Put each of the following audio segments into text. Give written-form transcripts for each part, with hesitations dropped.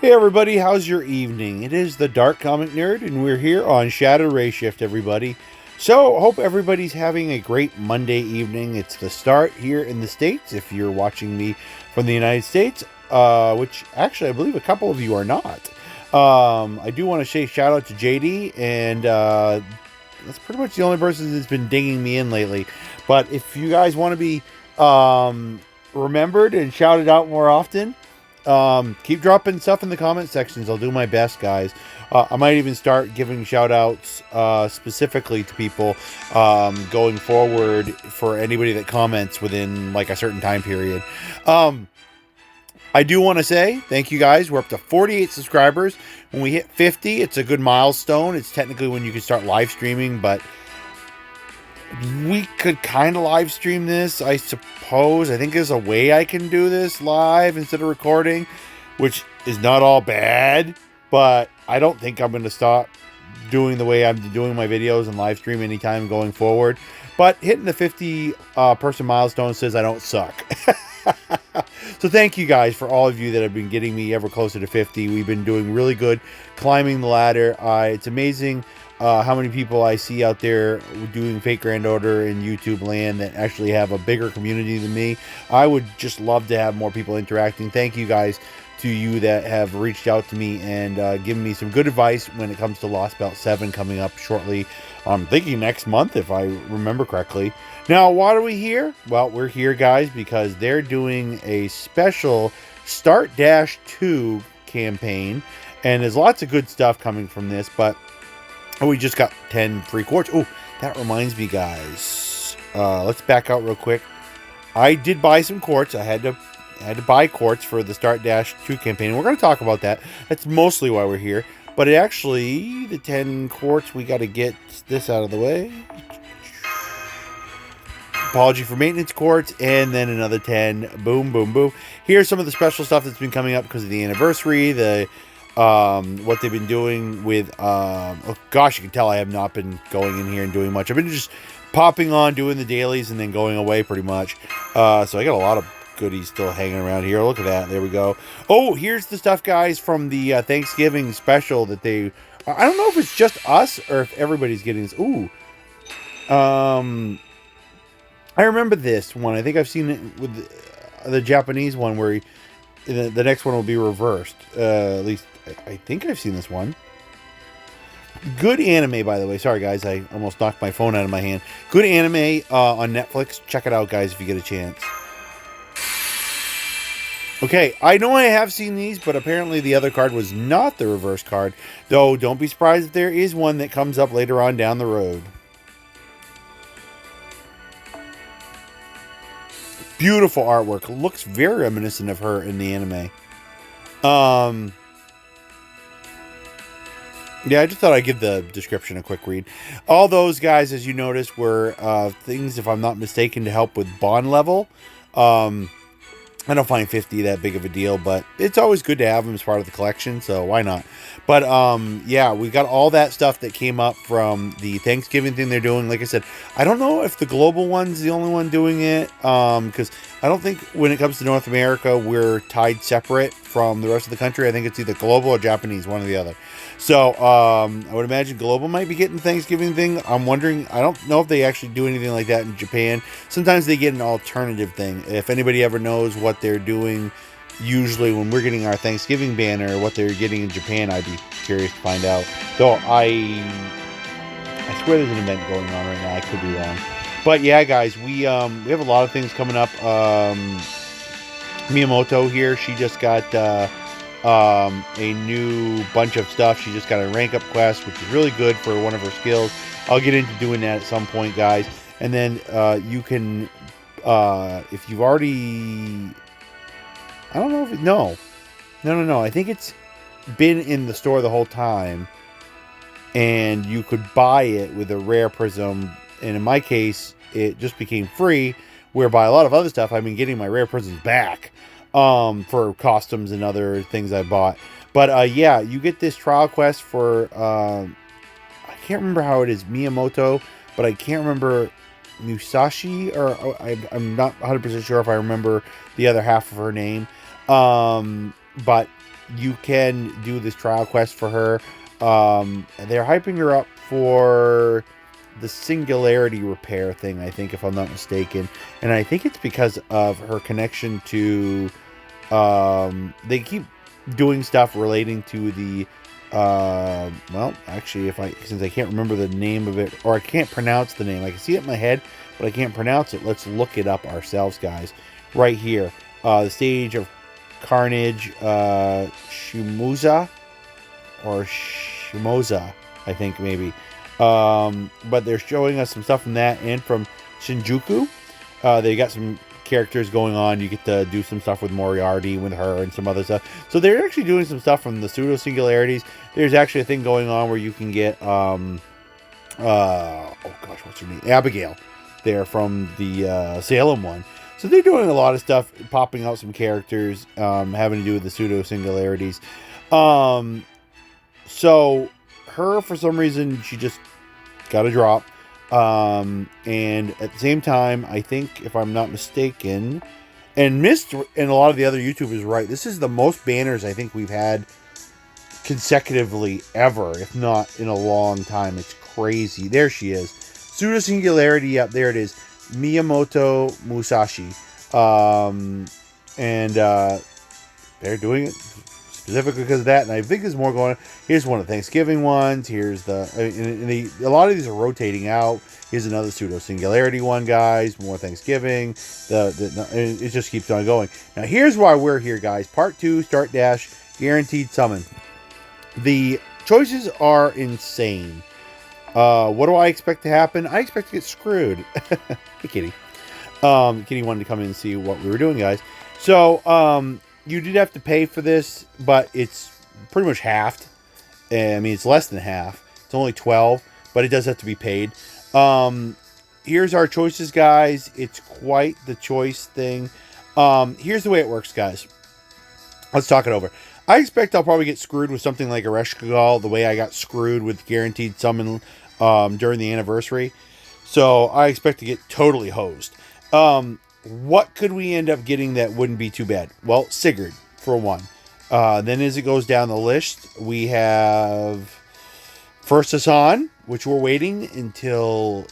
Hey everybody, how's your evening? It is the Dark Comic Nerd, and we're here on Shadow Ray Shift, everybody. So, hope everybody's having a great Monday evening. It's the start here in the States, if you're watching me from the United States, which actually I believe a couple of you are not. I do want to say shout out to JD, and that's pretty much the only person that's been dinging me in lately. But if you guys want to be remembered and shouted out more often, keep dropping stuff in the comment sections. I'll do my best, guys. I might even start giving shout outs specifically to people going forward for anybody that comments within like a certain time period. I do want to say thank you guys. We're up to 48 subscribers. When we hit 50, it's a good milestone. It's technically when you can start live streaming, but we could kind of live stream this, I suppose. I think there's a way I can do this live instead of recording, which is not all bad, but I don't think I'm going to stop doing the way I'm doing my videos and live stream anytime going forward. But hitting the 50 person milestone says I don't suck. So thank you guys for all of you that have been getting me ever closer to 50. We've been doing really good climbing the ladder. It's amazing how many people I see out there doing Fake Grand Order in YouTube land that actually have a bigger community than me. I would just love to have more people interacting. Thank you guys to you that have reached out to me and given me some good advice when it comes to Lost Belt 7 coming up shortly. I'm thinking next month, if I remember correctly. Now, why are we here? Well, we're here, guys, because they're doing a special Start Dash 2 campaign, and there's lots of good stuff coming from this, but we just got 10 free quartz. Oh, that reminds me, guys. Let's back out real quick. I did buy some quartz. I had to buy quartz for the Start Dash 2 campaign. We're going to talk about that. That's mostly why we're here. But it actually, the 10 quartz, we got to get this out of the way. Apology for maintenance quartz, and then another 10. Boom, boom, boom. Here's some of the special stuff that's been coming up because of the anniversary. What they've been doing with oh gosh, you can tell I have not been going in here and doing much. I've been just popping on, doing the dailies, and then going away pretty much. So I got a lot of goodies still hanging around here. Look at that. There we go. Oh, here's the stuff, guys, from the Thanksgiving special that they... I don't know if it's just us or if everybody's getting this. Ooh. I remember this one. I think I've seen it with the Japanese one where the next one will be reversed. At least I think I've seen this one. Good anime, by the way. Sorry, guys. I almost knocked my phone out of my hand. Good anime on Netflix. Check it out, guys, if you get a chance. Okay, I know I have seen these, but apparently the other card was not the reverse card. Though, don't be surprised if there is one that comes up later on down the road. Beautiful artwork. Looks very reminiscent of her in the anime. Yeah, I just thought I'd give the description a quick read. All those guys, as you notice, were things, if I'm not mistaken, to help with bond level. I don't find 50 that big of a deal, but it's always good to have them as part of the collection, so why not? But, yeah, we got all that stuff that came up from the Thanksgiving thing they're doing. Like I said, I don't know if the global one's the only one doing it, because I don't think when it comes to North America, we're tied separate from the rest of the country. I think it's either global or Japanese, one or the other. So, I would imagine global might be getting the Thanksgiving thing. I'm wondering, I don't know if they actually do anything like that in Japan. Sometimes they get an alternative thing. If anybody ever knows what they're doing, usually when we're getting our Thanksgiving banner, what they're getting in Japan, I'd be curious to find out. Though I swear there's an event going on right now. I could be wrong. But yeah, guys, we have a lot of things coming up. Miyamoto here, she just got a new bunch of stuff. She just got a rank up quest, which is really good for one of her skills. I'll get into doing that at some point, guys. And then you can, if you've already, I don't know if no. I think it's been in the store the whole time, and you could buy it with a rare prism. And in my case, it just became free. Whereby a lot of other stuff, I've been getting my rare prisms back for costumes and other things I bought. But yeah, you get this trial quest for I can't remember how it is Miyamoto, but I can't remember Musashi, or I'm not 100% sure if I remember the other half of her name. But you can do this trial quest for her. They're hyping her up for the singularity repair thing, I think, if I'm not mistaken. And I think it's because of her connection to... they keep doing stuff relating to the... well, actually, since I can't remember the name of it, or I can't pronounce the name. I can see it in my head, but I can't pronounce it. Let's look it up ourselves, guys. Right here. The stage of Carnage, Shimoza, or Shimoza, I think, maybe. But they're showing us some stuff from that and from Shinjuku. They got some characters going on. You get to do some stuff with Moriarty, with her, and some other stuff. So they're actually doing some stuff from the pseudo singularities. There's actually a thing going on where you can get oh gosh, what's her name? Abigail, there from the Salem one. So they're doing a lot of stuff, popping out some characters having to do with the pseudo singularities. So her, for some reason, she just got a drop. And at the same time, I think, if I'm not mistaken, and Mist and a lot of the other YouTubers right, this is the most banners I think we've had consecutively ever, if not in a long time. It's crazy. There she is. Pseudo singularity. Yep, there it is. Miyamoto Musashi. They're doing it specifically because of that, and I think there's more going on. Here's one of the Thanksgiving ones. Here's a lot of these are rotating out. Here's another pseudo singularity one, guys. More Thanksgiving. It just keeps on going. Now here's why we're here, guys. Part 2, Start Dash, Guaranteed Summon. The choices are insane. What do I expect to happen? I expect to get screwed. Hey, Kitty. Kitty wanted to come in and see what we were doing, guys. So, you did have to pay for this, but it's pretty much halved. I mean, it's less than half. It's only 12, but it does have to be paid. Here's our choices, guys. It's quite the choice thing. Here's the way it works, guys. Let's talk it over. I expect I'll probably get screwed with something like Ereshkigal, the way I got screwed with Guaranteed Summon during the anniversary. So I expect to get totally hosed. What could we end up getting that wouldn't be too bad? Well, Sigurd, for one. Then as it goes down the list, we have First Hassan, which we're waiting until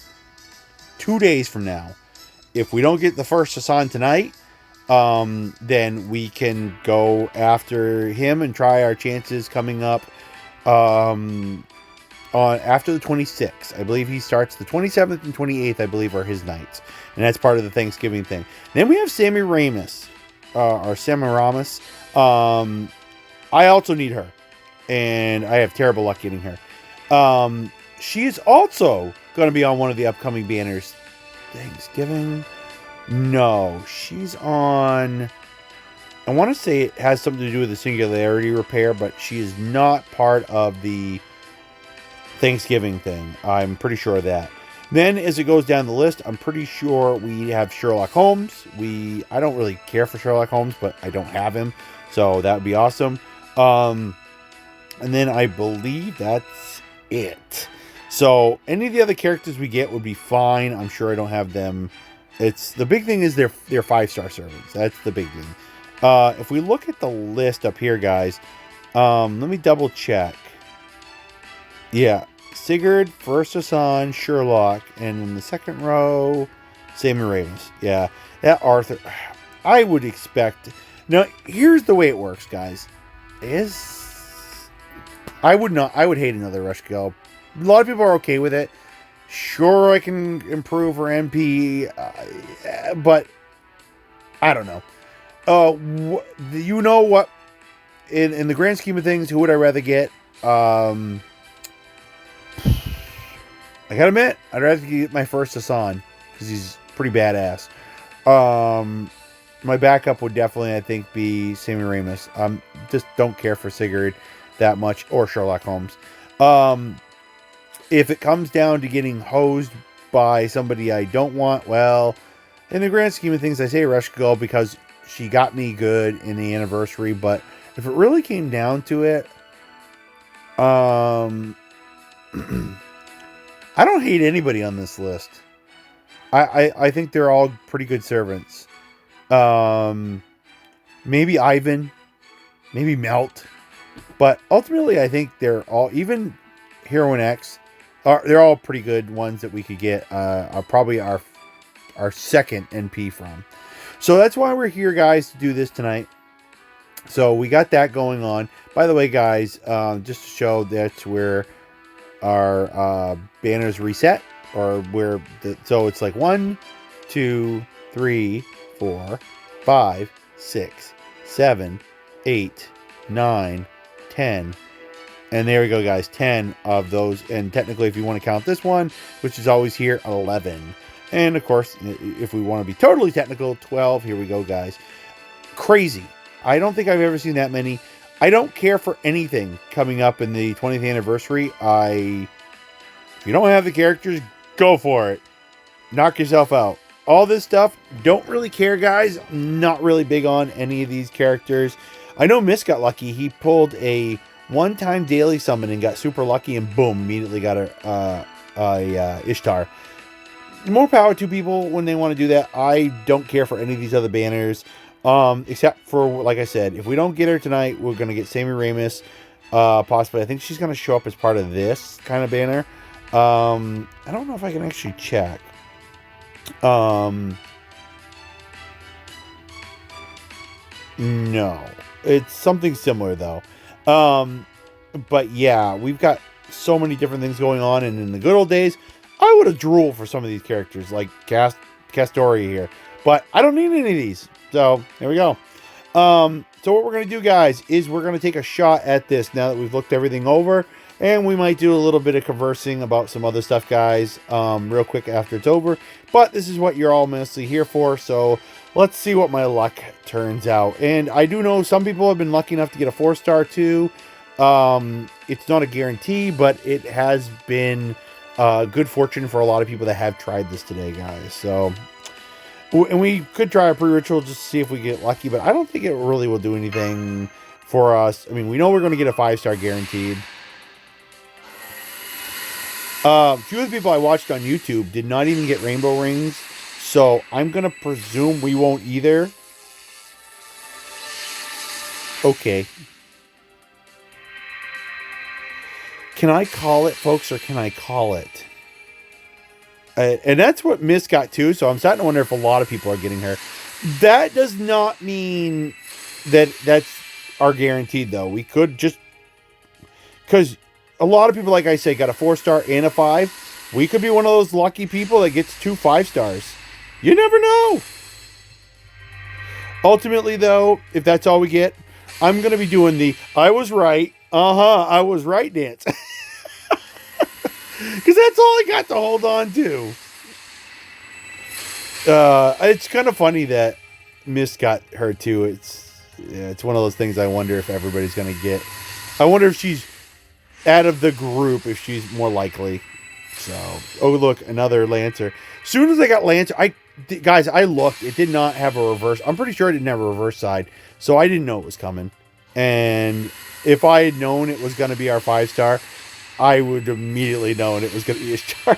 2 days from now. If we don't get the First Hassan tonight, then we can go after him and try our chances coming up on after the 26th. I believe he starts the 27th and 28th, I believe, are his nights. And that's part of the Thanksgiving thing. Then we have Sammy Ramis, or Semiramis. I also need her. And I have terrible luck getting her. She is also going to be on one of the upcoming banners. Thanksgiving? No, she's on... I want to say it has something to do with the singularity repair, but she is not part of the Thanksgiving thing. I'm pretty sure of that. Then, as it goes down the list, I'm pretty sure we have Sherlock Holmes. I don't really care for Sherlock Holmes, but I don't have him, so that would be awesome. And then I believe that's it. So, any of the other characters we get would be fine. I'm sure I don't have them. The big thing is they're 5-star servants. That's the big thing. If we look at the list up here, guys, let me double check. Yeah, Sigurd, First Hassan, Sherlock, and in the second row, Sammy Ravens. Yeah, that Arthur. I would expect. Now, here's the way it works, guys. I would hate another Rush Girl. A lot of people are okay with it. Sure, I can improve her MP, but I don't know. You know what? In the grand scheme of things, who would I rather get? I gotta admit, I'd rather get my First Hassan because he's pretty badass. My backup would definitely, I think, be Sammy Ramis. Just don't care for Sigurd that much, or Sherlock Holmes. If it comes down to getting hosed by somebody I don't want, well, in the grand scheme of things, I say Reshkigal because she got me good in the anniversary. But if it really came down to it, I don't hate anybody on this list. I think they're all pretty good servants. Maybe Ivan. maybe Melt. But ultimately, I think they're all, even Heroine X, they're all pretty good ones that we could get. Are probably our second NP from. So that's why we're here, guys, to do this tonight. So we got that going on. By the way, guys, just to show that's where our banners reset, or where so it's like 1, 2, 3, 4, 5, 6, 7, 8, 9, 10. And there we go, guys. 10 of those. And technically, if you want to count this one, which is always here, 11. And of course, if we want to be totally technical, 12. Here we go, guys. Crazy. I don't think I've ever seen that many. I don't care for anything coming up in the 20th anniversary. If you don't have the characters, go for it. Knock yourself out. All this stuff, don't really care, guys. Not really big on any of these characters. I know Mist got lucky. He pulled a one-time daily summon and got super lucky, and boom, immediately got a Ishtar. More power to people when they want to do that. I don't care for any of these other banners. Except for, like I said, if we don't get her tonight, we're going to get Sammy Ramis. Possibly. I think she's going to show up as part of this kind of banner. I don't know if I can actually check. No. It's something similar, though. But yeah, we've got so many different things going on, and in the good old days, I would have drooled for some of these characters, like Castoria here. But I don't need any of these. So, there we go. So what we're going to do, guys, is we're going to take a shot at this now that we've looked everything over. And we might do a little bit of conversing about some other stuff, guys, real quick after it's over. But this is what you're all mostly here for. So let's see what my luck turns out. And I do know some people have been lucky enough to get a 4-star too. It's not a guarantee, but it has been good fortune for a lot of people that have tried this today, guys. So... and we could try a pre-ritual just to see if we get lucky, but I don't think it really will do anything for us. I mean, we know we're going to get a 5-star guaranteed. A few of the people I watched on YouTube did not even get rainbow rings, so I'm going to presume we won't either. Okay. Can I call it, folks, or can I call it? And that's what Mist got too, so I'm starting to wonder if a lot of people are getting her. That does not mean that that's our guaranteed, though. We could just... because a lot of people, like I say, got a 4-star and a 5. We could be one of those lucky people that gets 2 5-stars. You never know. Ultimately, though, if that's all we get, I'm going to be doing the I was right, I was right dance. Because that's all I got to hold on to. It's kind of funny that Mist got her too. It's one of those things I wonder if everybody's going to get. I wonder if she's out of the group, if she's more likely. So, oh look, another Lancer. As soon as I got Lancer, guys, I looked. It did not have a reverse. I'm pretty sure it didn't have a reverse side. So I didn't know it was coming. And if I had known it was going to be our 5-star, I would immediately known it was going to be a star.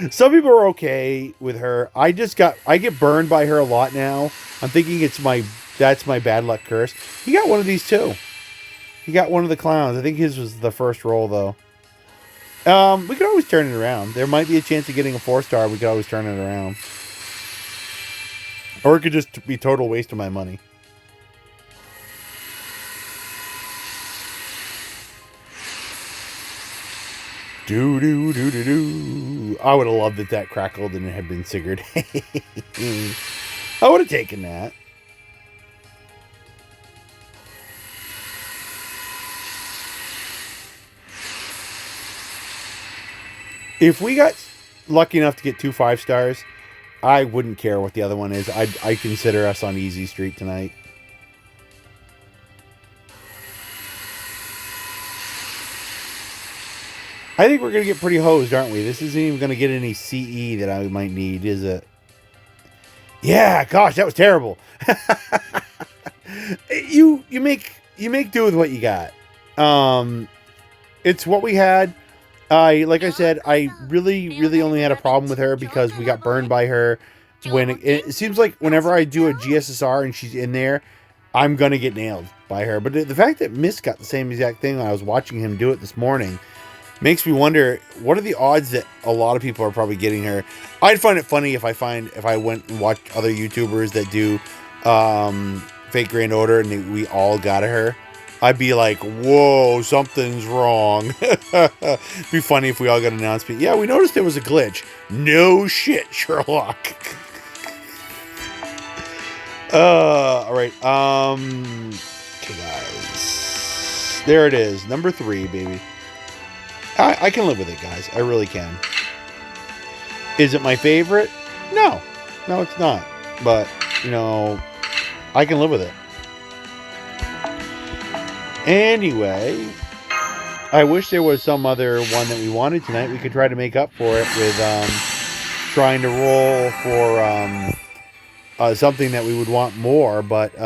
Some people are okay with her. I get burned by her a lot now. I'm thinking that's my bad luck curse. He got one of these too. He got one of the clowns. I think his was the first roll though. We could always turn it around. There might be a chance of getting a 4-star. We could always turn it around. Or it could just be total waste of my money. Do do do do do. I would have loved it that crackled and it had been Sigurd. I would have taken that. If we got lucky enough to get 2 5-stars, I wouldn't care what the other one is. I consider us on easy street tonight. I think we're going to get pretty hosed, aren't we? This isn't even going to get any CE that I might need, is it? Yeah, gosh, that was terrible. You make do with what you got. It's what we had. Like I said, I really only had a problem with her because we got burned by her. When it seems like whenever I do a GSSR and she's in there, I'm going to get nailed by her. But the fact that Mist got the same exact thing when I was watching him do it this morning makes me wonder, what are the odds that a lot of people are probably getting her? I'd find it funny if I went and watched other YouTubers that do fake Grand Order and we all got her. I'd be like, whoa, something's wrong. Be funny if we all got an announcement. Yeah, we noticed there was a glitch. No shit, Sherlock. All right. Okay, guys. There it is. Number 3, baby. I can live with it, guys. I really can. Is it my favorite? No. No, it's not. But, you know, I can live with it. Anyway, I wish there was some other one that we wanted tonight. We could try to make up for it with trying to roll for something that we would want more, but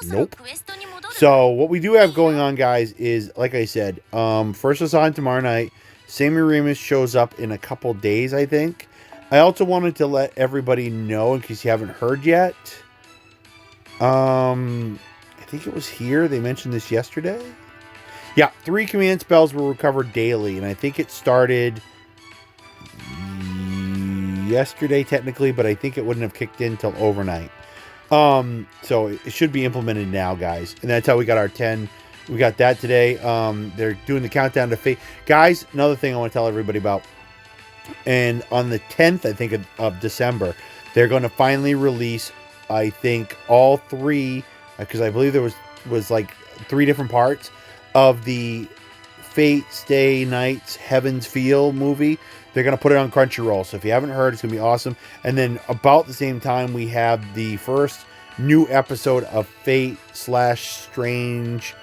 nope. So what we do have going on, guys, is, like I said, first is on tomorrow night. Sammy Remus shows up in a couple days, I think. I also wanted to let everybody know, in case you haven't heard yet. I think it was here. They mentioned this yesterday. Yeah, 3 command spells will recover daily, and I think it started yesterday technically, but I think it wouldn't have kicked in till overnight. So it should be implemented now, guys. And that's how we got our 10. We got that today. They're doing the countdown to fate. Guys, another thing I want to tell everybody about. And on the 10th, I think, of December, they're going to finally release, I think, all 3, because I believe there was like 3 different parts of the Fate Stay Nights Heaven's Feel movie. They're going to put it on Crunchyroll. So if you haven't heard, it's going to be awesome. And then about the same time, we have the first new episode of Fate / Strange,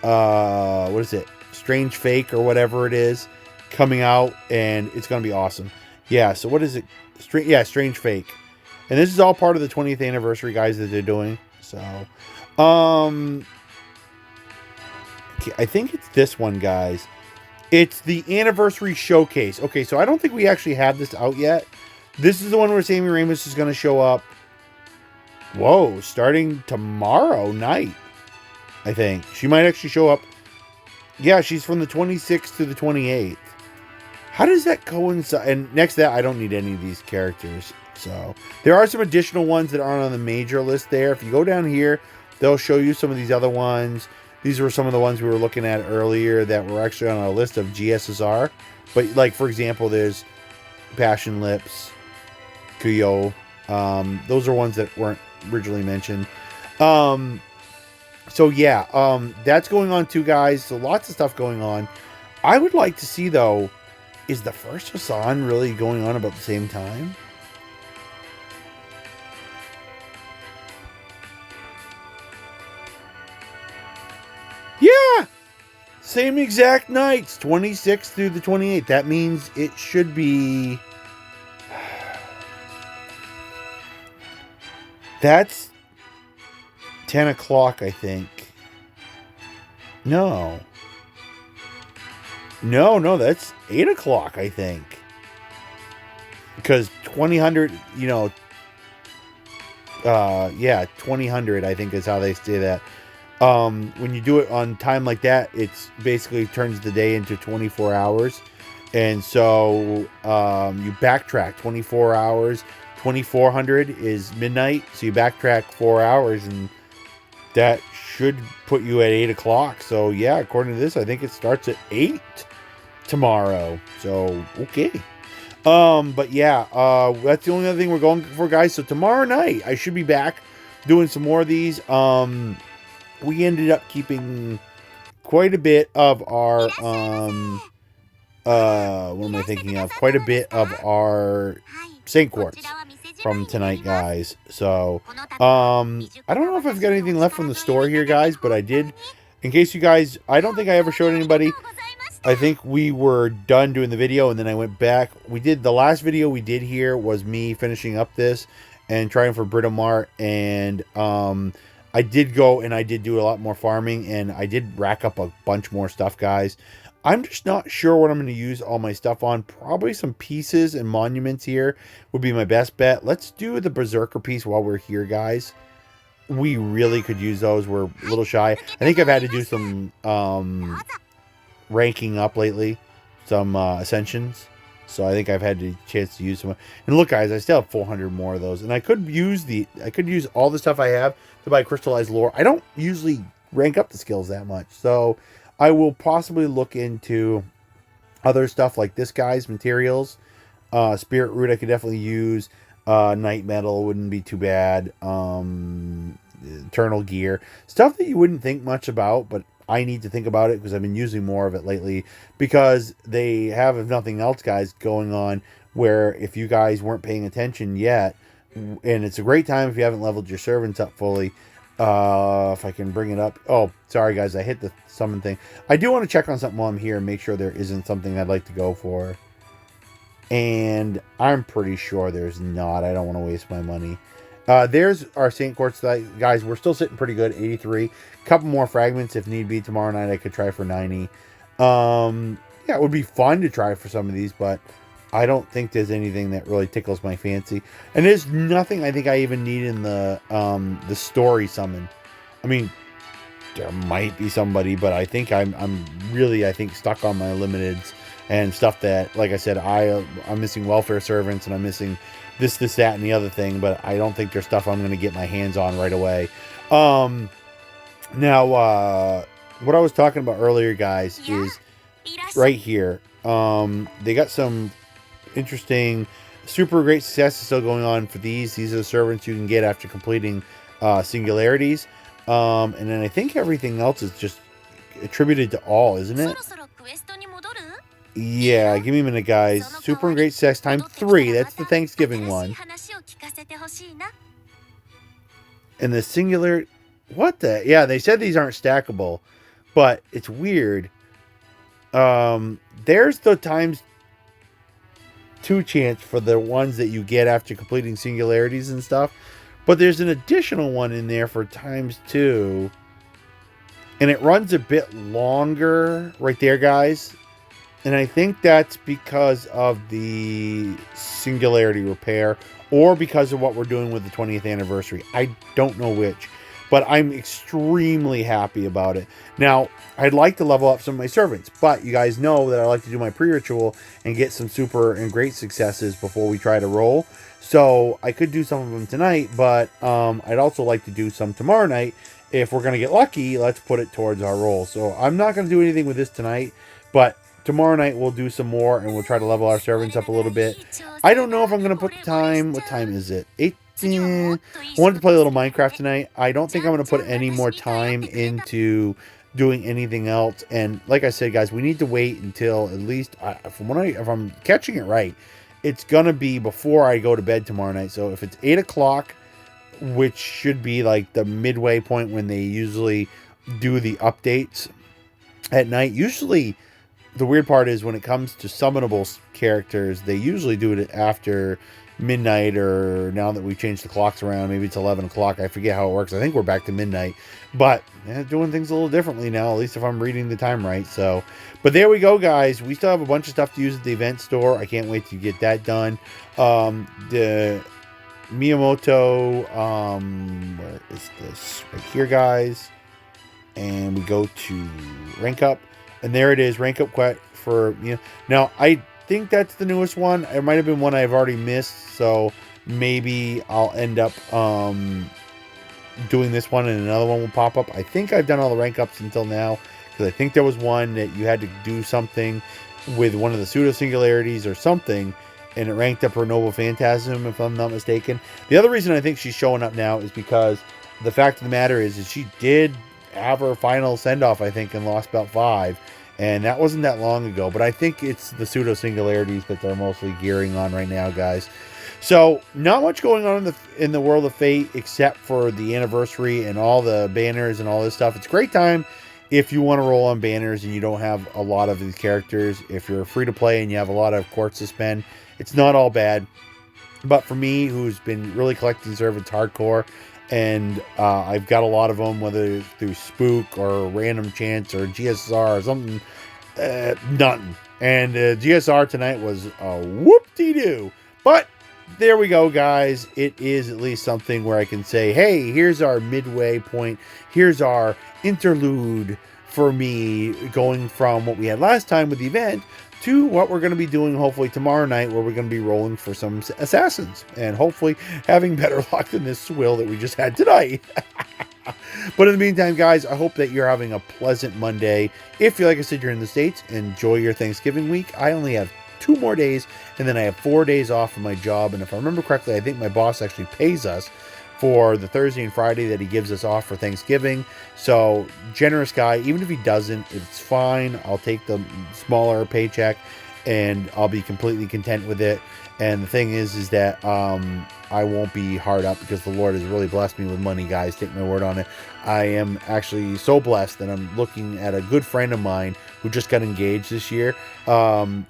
what is it? Strange Fake or whatever it is, coming out. And it's going to be awesome. Yeah, so what is it? Strange Fake. And this is all part of the 20th anniversary, guys, that they're doing. So, okay, I think it's this one, guys. It's the anniversary showcase. Okay, so I don't think we actually have this out yet. This is the one where Sammy Remus is going to show up. Whoa, starting tomorrow night, I think. She might actually show up. Yeah, she's from the 26th to the 28th. How does that coincide? And next to that, I don't need any of these characters. So there are some additional ones that aren't on the major list there. If you go down here, they'll show you some of these other ones. These were some of the ones we were looking at earlier that were actually on a list of GSSR. But, like, for example, there's Passion Lips, Kuyo. Those are ones that weren't originally mentioned. So, yeah, that's going on too, guys. So, lots of stuff going on. I would like to see, though, is the first Hassan really going on about the same time? Yeah, same exact nights, 26th through the 28th. That means it should be... That's 10 o'clock, I think. No, that's 8 o'clock, I think. Because 2000, you know... yeah, 2000, I think is how they say that. When you do it on time like that, it's basically turns the day into 24 hours. And so, you backtrack 24 hours. 2400 is midnight. So you backtrack 4 hours and that should put you at 8 o'clock. So yeah, according to this, I think it starts at 8 tomorrow. So, okay. But yeah, that's the only other thing we're going for, guys. So tomorrow night, I should be back doing some more of these. We ended up keeping quite a bit of our, what am I thinking of? Quite a bit of our Saint Quartz from tonight, guys. So, I don't know if I've got anything left from the store here, guys, but I did, in case you guys, I don't think I ever showed anybody. I think we were done doing the video, and then I went back. The last video we did here was me finishing up this and trying for Britomart, and, I did go and I did do a lot more farming, and I did rack up a bunch more stuff, guys. I'm just not sure what I'm going to use all my stuff on. Probably some pieces and monuments here would be my best bet. Let's do the Berserker piece while we're here, guys. we really could use those. We're a little shy. I think I've had to do some ranking up lately, some ascensions. So I think I've had the chance to use some. And look, guys, I still have 400 more of those, and I could use all the stuff I have to buy crystallized lore. I don't usually rank up the skills that much, so I will possibly look into other stuff like this guy's materials. Spirit root I could definitely use. Night metal wouldn't be too bad. Eternal gear, stuff that you wouldn't think much about, but I need to think about it because I've been using more of it lately, because they have, if nothing else, guys, going on where if you guys weren't paying attention yet, and it's a great time if you haven't leveled your servants up fully. If I can bring it up. Oh, sorry guys, I hit the summon thing. I do want to check on something while I'm here and make sure there isn't something I'd like to go for. And I'm pretty sure there's not. I don't want to waste my money. There's our St. Quartz, guys. We're still sitting pretty good, 83. Couple more fragments if need be. Tomorrow night I could try for 90. Yeah, it would be fun to try for some of these, but I don't think there's anything that really tickles my fancy. And there's nothing I think I even need in the story summon. I mean, there might be somebody, but I think I'm really, I think, stuck on my limiteds and stuff that, like I said, I'm missing welfare servants, and I'm missing this, that, and the other thing, but I don't think there's stuff I'm going to get my hands on right away. Now, what I was talking about earlier, guys, is right here. They got some interesting, super great success still going on for these. These are the servants you can get after completing singularities. And then I think everything else is just attributed to all, isn't it? Yeah, give me a minute, guys. Super and great success time 3. That's the Thanksgiving one. And the singular... What the... Yeah, they said these aren't stackable, but it's weird. There's the times 2 chance for the ones that you get after completing singularities and stuff. But there's an additional one in there for times 2. And it runs a bit longer right there, guys. And I think that's because of the singularity repair, or because of what we're doing with the 20th anniversary. I don't know which, but I'm extremely happy about it. Now, I'd like to level up some of my servants, but you guys know that I like to do my pre-ritual and get some super and great successes before we try to roll. So I could do some of them tonight, but I'd also like to do some tomorrow night. If we're going to get lucky, let's put it towards our roll. So I'm not going to do anything with this tonight, but tomorrow night we'll do some more, and we'll try to level our servants up a little bit. I don't know if I'm going to put the time... What time is it? 8? I wanted to play a little Minecraft tonight. I don't think I'm going to put any more time into doing anything else. And like I said, guys, we need to wait until at least... if I'm catching it right, it's going to be before I go to bed tomorrow night. So if it's 8 o'clock, which should be like the midway point when they usually do the updates at night. Usually... The weird part is when it comes to summonable characters, they usually do it after midnight, or now that we've changed the clocks around, maybe it's 11 o'clock. I forget how it works. I think we're back to midnight, but doing things a little differently now, at least if I'm reading the time right. So, but there we go, guys. We still have a bunch of stuff to use at the event store. I can't wait to get that done. The Miyamoto, where is this? Right here, guys. And we go to rank up. And there it is, rank up quest for, you know. Now, I think that's the newest one. It might have been one I've already missed, so maybe I'll end up doing this one and another one will pop up. I think I've done all the rank ups until now, because I think there was one that you had to do something with one of the pseudo-singularities or something, and it ranked up her Noble Phantasm, if I'm not mistaken. The other reason I think she's showing up now is because the fact of the matter is she did have her final send-off, I think, in Lost Belt 5, and that wasn't that long ago, but I think it's the pseudo-singularities that they're mostly gearing on right now, guys. So, not much going on in the World of Fate, except for the anniversary and all the banners and all this stuff. It's a great time if you want to roll on banners and you don't have a lot of these characters. If you're free to play and you have a lot of quartz to spend, it's not all bad. But for me, who's been really collecting servants hardcore, and I've got a lot of them, whether it's through Spook or Random Chance or GSSR or something, nothing. And GSR tonight was a whoop-de-doo. But there we go, guys. It is at least something where I can say, hey, here's our midway point. Here's our interlude for me going from what we had last time with the event to what we're going to be doing hopefully tomorrow night, where we're going to be rolling for some assassins and hopefully having better luck than this swill that we just had tonight. But in the meantime, guys, I hope that you're having a pleasant Monday. If you're, like I said, you're in the States, enjoy your Thanksgiving week. I only have 2 more days, and then I have 4 days off from my job. And if I remember correctly, I think my boss actually pays us for the Thursday and Friday that he gives us off for Thanksgiving. So, generous guy. Even if he doesn't, it's fine. I'll take the smaller paycheck, and I'll be completely content with it. And the thing is that I won't be hard up because the Lord has really blessed me with money, guys. Take my word on it. I am actually so blessed that I'm looking at a good friend of mine who just got engaged this year.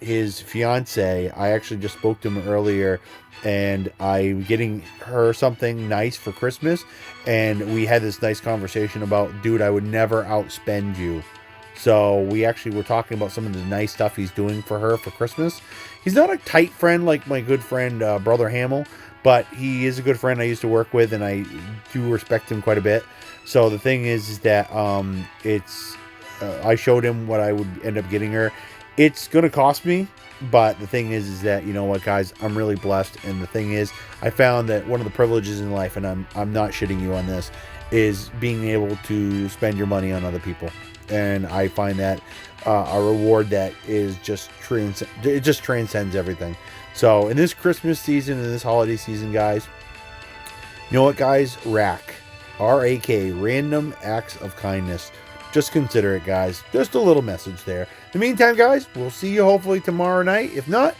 His fiance, I actually just spoke to him earlier, and I'm getting her something nice for Christmas. And we had this nice conversation about, dude, I would never outspend you. So we actually were talking about some of the nice stuff he's doing for her for Christmas. He's not a tight friend like my good friend, Brother Hamill, but he is a good friend I used to work with, and I do respect him quite a bit. So the thing is that I showed him what I would end up getting her. It's going to cost me, but the thing is that, you know what, guys, I'm really blessed. And the thing is, I found that one of the privileges in life, and I'm not shitting you on this, is being able to spend your money on other people. And I find that a reward that is just it just transcends everything. So in this Christmas season, in this holiday season, guys, you know what, guys? R-A-K, random acts of kindness. Just consider it, guys. Just a little message there. In the meantime, guys, we'll see you hopefully tomorrow night. If not,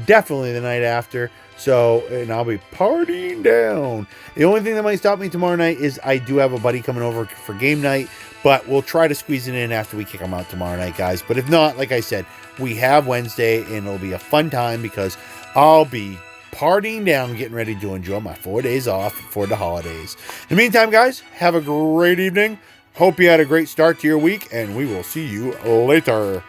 definitely the night after. So, and I'll be partying down. The only thing that might stop me tomorrow night is I do have a buddy coming over for game night, but we'll try to squeeze it in after we kick them out tomorrow night, guys. But if not, like I said, we have Wednesday, and it'll be a fun time because I'll be partying down, getting ready to enjoy my 4 days off for the holidays. In the meantime, guys, have a great evening. Hope you had a great start to your week, and we will see you later.